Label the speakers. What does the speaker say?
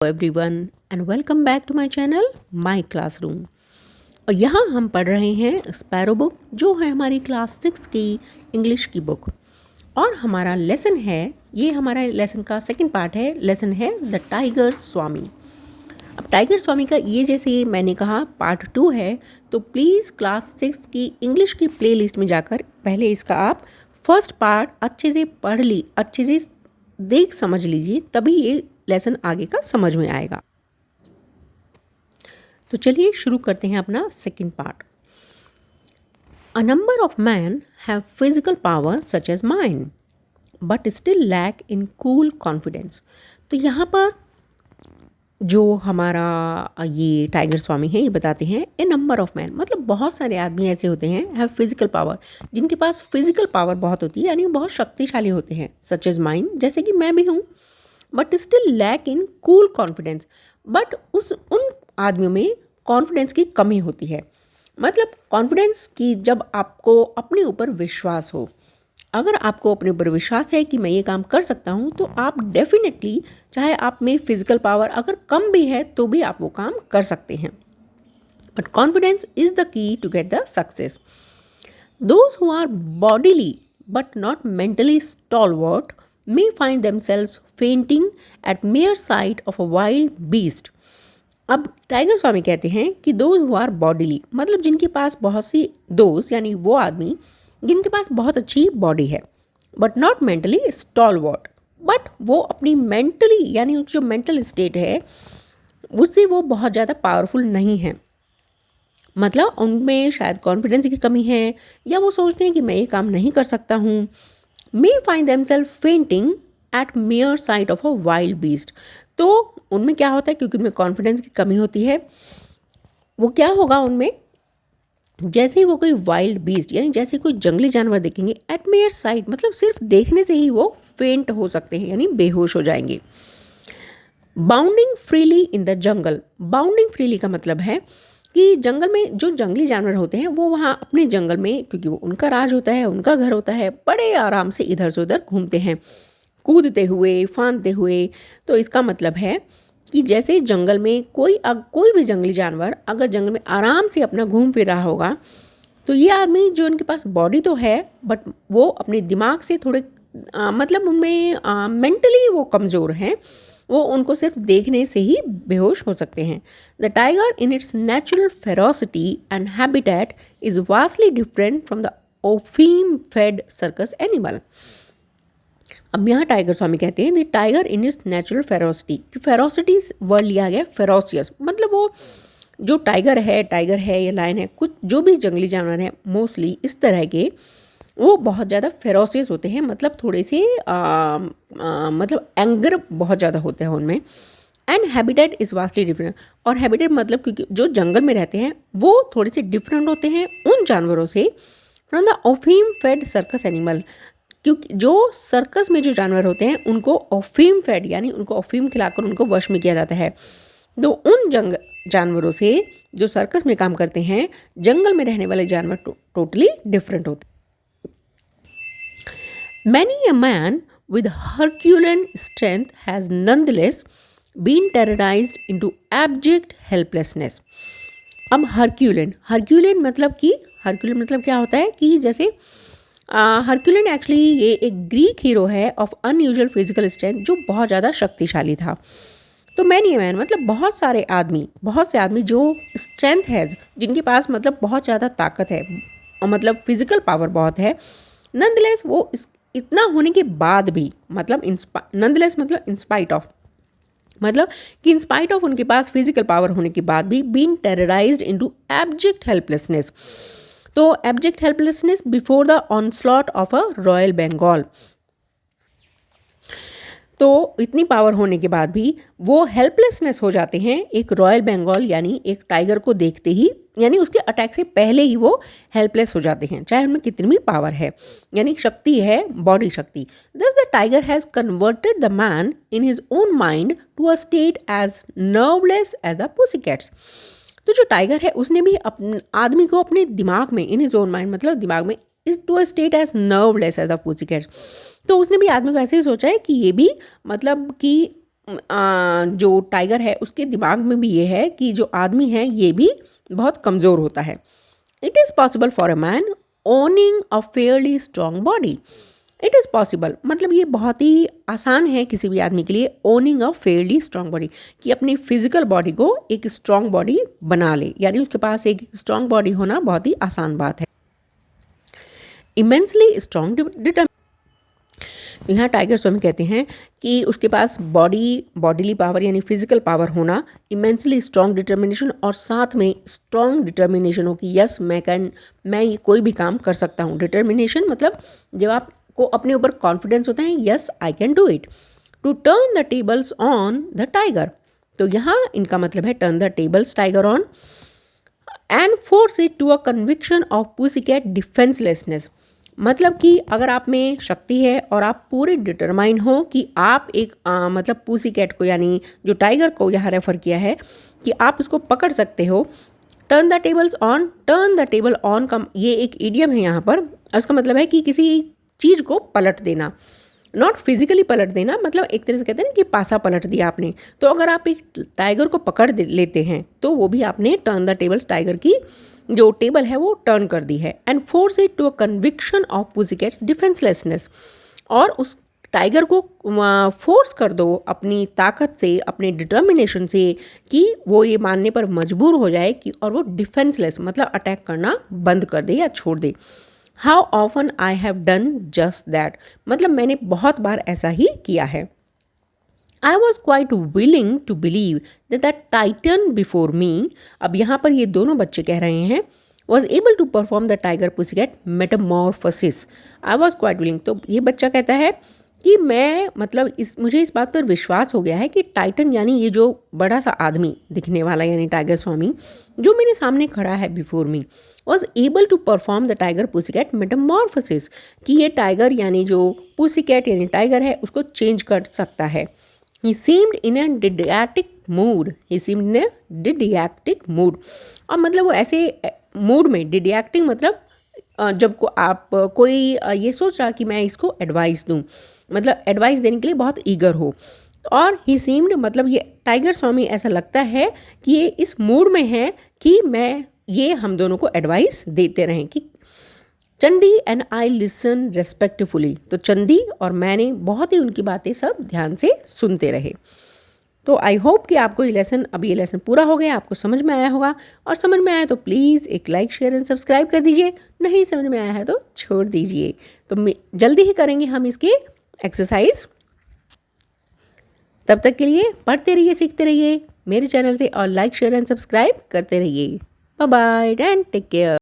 Speaker 1: Everyone and welcome back to my channel my classroom. और यहाँ हम पढ़ रहे हैं स्पैरो बुक, जो है हमारी क्लास 6 की इंग्लिश की बुक। और हमारा लेसन है, ये हमारा लेसन का सेकंड पार्ट है। लेसन है द टाइगर स्वामी। अब टाइगर स्वामी का ये, जैसे मैंने कहा, पार्ट 2 है। तो प्लीज़ क्लास 6 की इंग्लिश की प्लेलिस्ट में जाकर पहले इसका आप फर्स्ट पार्ट अच्छे से पढ़ अच्छे से देख समझ लीजिए, तभी ये लेसन आगे का समझ में आएगा। तो चलिए शुरू करते हैं अपना second part. A number of man have physical power such as mind but still lack in cool confidence. तो यहाँ पर जो हमारा ये टाइगर स्वामी है, ये बताते हैं ए नंबर ऑफ मैन, मतलब बहुत सारे आदमी ऐसे होते हैं हैव फिजिकल पावर, जिनके पास फिजिकल पावर बहुत होती है, यानी बहुत शक्तिशाली होते हैं। सच एज माइंड, जैसे कि मैं भी हूँ। But still lack in cool confidence, but उन आदमियों में कॉन्फिडेंस की कमी होती है। मतलब कॉन्फिडेंस की, जब आपको अपने ऊपर विश्वास हो, अगर आपको अपने ऊपर विश्वास है कि मैं ये काम कर सकता हूँ, तो आप डेफिनेटली, चाहे आप में फिजिकल पावर अगर कम भी है तो भी आप वो काम कर सकते हैं। But confidence is the key to get the success. Those who are bodily but not mentally stalwart may find themselves fainting at mere sight of a wild beast। अब टाइगर स्वामी कहते हैं कि those who are bodily, मतलब जिनके पास बहुत सी दोस्त, यानी वो आदमी जिनके पास बहुत अच्छी बॉडी है, but not mentally stalwart, but वो अपनी मेंटली, यानी जो मेंटल स्टेट है उससे वो बहुत ज़्यादा पावरफुल नहीं है। मतलब उनमें शायद कॉन्फिडेंस की कमी है, या वो सोचते हैं कि मैं ये काम नहीं कर सकता हूँ। may find themselves fainting at mere sight of a wild beast। तो उनमें क्या होता है, क्योंकि उनमें कॉन्फिडेंस की कमी होती है, वो क्या होगा उनमें, जैसे ही वो कोई वाइल्ड बीस्ट, यानी जैसे कोई जंगली जानवर देखेंगे, एट मेयर साइट, मतलब सिर्फ देखने से ही वो फेंट हो सकते हैं, यानी बेहोश हो जाएंगे। Bounding freely in the jungle, bounding freely का मतलब है कि जंगल में जो जंगली जानवर होते हैं वो वहाँ अपने जंगल में, क्योंकि वो उनका राज होता है, उनका घर होता है, बड़े आराम से इधर से उधर घूमते हैं, कूदते हुए, फांदते हुए। तो इसका मतलब है कि जैसे जंगल में कोई भी जंगली जानवर अगर जंगल में आराम से अपना घूम फिर रहा होगा, तो ये आदमी जो उनके पास बॉडी तो है, बट वो अपने दिमाग से थोड़े मतलब उनमें मेंटली वो कमज़ोर हैं, वो उनको सिर्फ देखने से ही बेहोश हो सकते हैं। The tiger in its natural ferocity and habitat is vastly different from the opium fed circus animal. अब यहाँ टाइगर स्वामी कहते हैं the tiger in its natural ferocity, ferocity word लिया गया फेरोसियस, मतलब वो जो टाइगर है या लायन है, कुछ जो भी जंगली जानवर हैं मोस्टली इस तरह के, वो बहुत ज़्यादा फेरोसियस होते हैं, मतलब थोड़े से मतलब एंगर बहुत ज़्यादा होते हैं उनमें। And habitat is vastly different, और हैबिटेट मतलब क्योंकि जो जंगल में रहते हैं वो थोड़े से डिफरेंट होते हैं उन जानवरों से, from the opium fed circus animal, क्योंकि जो सर्कस में जो जानवर होते हैं उनको ओफीम फेड, यानी उनको ओफीम खिलाकर उनको वश में किया जाता है। तो उन जानवरों से जो सर्कस में काम करते हैं, जंगल में रहने वाले जानवर टोटली डिफरेंट होते हैं। Many a man with Herculean strength has nonetheless been terrorized into abject helplessness। अब हरक्यूलियन मतलब क्या होता है कि जैसे हरक्यूलियन एक्चुअली ये एक ग्रीक हीरो है ऑफ अनयूजुअल फिजिकल स्ट्रेंथ, जो बहुत ज़्यादा शक्तिशाली था। तो मैनी मैन मतलब बहुत से आदमी जो स्ट्रेंथ है, जिनके पास मतलब बहुत ज़्यादा ताकत है, मतलब फिजिकल पावर बहुत है, नंदलेस वो इतना होने के बाद भी, मतलब नंदलेस मतलब इंस्पाइट ऑफ, मतलब कि इंस्पाइट ऑफ उनके पास फिजिकल पावर होने के बाद भी being terrorized into abject helplessness. तो abject helplessness before the onslaught of a royal Bengal. तो इतनी पावर होने के बाद भी वो हेल्पलेसनेस हो जाते हैं एक रॉयल बंगाल, यानी एक टाइगर को देखते ही, यानी उसके अटैक से पहले ही वो हेल्पलेस हो जाते हैं, चाहे उनमें कितनी भी पावर है, यानी शक्ति है, बॉडी शक्ति। Thus the tiger has converted the man in his own mind to a state as nerveless as the pussycats. तो जो टाइगर है उसने भी आदमी को अपने दिमाग में, इन हिज ओन माइंड मतलब दिमाग में, is to a state as nerveless as a pussycat. तो उसने भी आदमी को ऐसे ही सोचा है कि ये भी मतलब कि जो टाइगर है उसके दिमाग में भी ये है कि जो आदमी है ये भी बहुत कमज़ोर होता है. It is possible for a man owning a fairly strong body. It is possible मतलब ये बहुत ही आसान है किसी भी आदमी के लिए owning a fairly strong body, कि अपनी फिजिकल बॉडी को एक स्ट्रॉन्ग बॉडी बना ले, यानी उसके पास एक स्ट्रॉन्ग बॉडी होना बहुत ही आसान बात है. Immensely strong determination. यहाँ टाइगर स्वामी कहते हैं कि उसके पास बॉडीली पावर यानी फिजिकल पावर होना, इमेंसली स्ट्रॉन्ग डिटर्मिनेशन, और साथ में स्ट्रॉन्ग डिटर्मिनेशन हो कि यस मैं ये कोई भी काम कर सकता हूँ. डिटर्मिनेशन मतलब जब आपको अपने ऊपर कॉन्फिडेंस होता है, yes I can do it. To turn the tables on the tiger, तो यहाँ इनका मतलब है turn the tables tiger on and force it to a conviction of pussycat defencelessness. मतलब कि अगर आप में शक्ति है और आप पूरे डिटरमाइन हो कि आप एक मतलब पूसी कैट को, यानी जो टाइगर को यहाँ रेफर किया है, कि आप उसको पकड़ सकते हो. Turn the tables on, turn the table on का ये एक इडियम है यहाँ पर. उसका मतलब है कि किसी चीज़ को पलट देना, नॉट फिजिकली पलट देना, मतलब एक तरह से कहते हैं ना कि पासा पलट दिया आपने. तो अगर आप एक टाइगर को पकड़ लेते हैं तो वो भी आपने टर्न द टेबल्स, टाइगर की जो टेबल है वो टर्न कर दी है. And force it to a conviction of pussycats defencelessness, और उस टाइगर को फोर्स कर दो अपनी ताकत से, अपने डिटर्मिनेशन से, कि वो ये मानने पर मजबूर हो जाए कि और वो डिफेंसलेस मतलब अटैक करना बंद कर दे या छोड़ दे. How often I have done just that, मतलब मैंने बहुत बार ऐसा ही किया है. I was quite willing to believe that that titan before me, अब यहाँ पर ये दोनों बच्चे कह रहे हैं, was able to perform the tiger pussycat metamorphosis. I was quite willing, तो ये बच्चा कहता है कि मैं मतलब मुझे इस बात पर विश्वास हो गया है कि टाइटन यानी ये जो बड़ा सा आदमी दिखने वाला यानी टाइगर स्वामी जो मेरे सामने खड़ा है before me, was able to perform the tiger pussycat metamorphosis, कि ये टाइगर यानी जो पुसीकैट यानी टाइगर है उसको चेंज कर सकता है. He seemed in a didactic mood. He seemed in a didactic mood. और मतलब वो ऐसे मूड में, डिडिएक्टिंग मतलब जब को आप कोई ये सोच रहा कि मैं इसको एडवाइस दूँ, मतलब एडवाइस देने के लिए बहुत ईगर हो. और ही सीम्ड मतलब ये टाइगर स्वामी ऐसा लगता है कि ये इस मूड में है कि ये हम दोनों को एडवाइस देते रहें. कि Chandi and I listen respectfully, तो चंडी और मैंने बहुत ही उनकी बातें सब ध्यान से सुनते रहे. तो आई होप कि आपको ये लेसन पूरा हो गया, आपको समझ में आया होगा. और समझ में आया तो प्लीज़ एक लाइक शेयर एंड सब्सक्राइब कर दीजिए. नहीं समझ में आया है तो छोड़ दीजिए. तो जल्दी ही करेंगे हम इसके एक्सरसाइज. तब तक के लिए पढ़ते रहिए, सीखते रहिए मेरे चैनल से, और लाइक शेयर एंड सब्सक्राइब करते रहिए. Bye bye and take care.